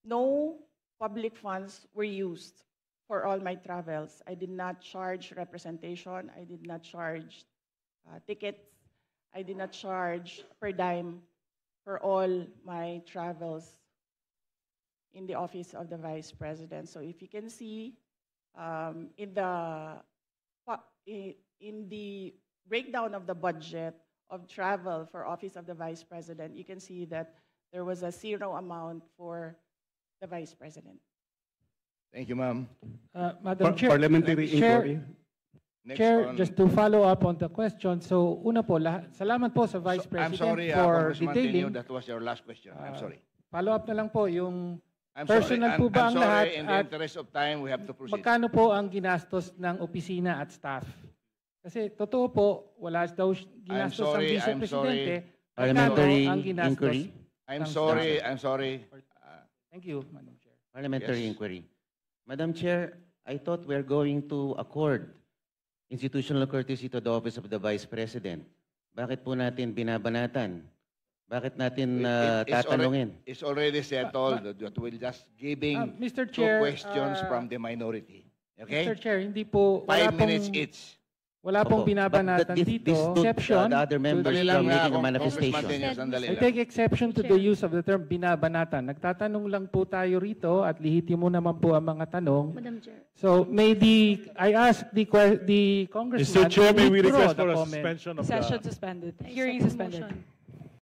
no public funds were used for all my travels. I did not charge representation. I did not charge tickets. I did not charge per dime for all my travels in the office of the Vice President. So if you can see in the breakdown of the budget of travel for Office of the Vice President, you can see that there was a zero amount for the Vice President. Thank you, ma'am. Madam Chair, Parliamentary inquiry. Next Chair, on- just to follow up on the question. So, una po, salamat po sa Vice I'm President sorry, for Congressman detailing. Tenyo, that was your last question. I'm sorry. Follow up na lang po yung I'm personal sorry. po ba I'm ang lahat sorry, in the at interest of time, we have to proceed. magkano po ang ginastos ng opisina at staff? Kasi totoo po, wala daw ginastos ang Vice I'm Presidente. sorry. Parliamentary Magkano ang ginastos inquiry. I'm ng sorry, staff? I'm sorry. Thank you, Madam Chair. Parliamentary Yes. inquiry. Madam Chair, I thought we're going to accord institutional courtesy to the Office of the Vice President. Bakit po natin binabanatan? Bakit natin tatanungin? It's already settled that we're just giving Mr. two Chair, questions from the minority. Okay? Mr. Chair, hindi po, 5 minutes each. wala pong Opo. binabanatan But dito. this stood, Exception the other members Sandali to lang, from making a Congressman manifestation. Tenyo, sandali I lang. take exception to the use of the term binabanatan. Nagtatanong lang po tayo rito at lihitimo naman po ang mga tanong. Madam Chair. So I ask the congressman Mr. Chair, may we to withdraw request the for a comment. suspension of Session the... suspended. I Hearing second suspended. motion.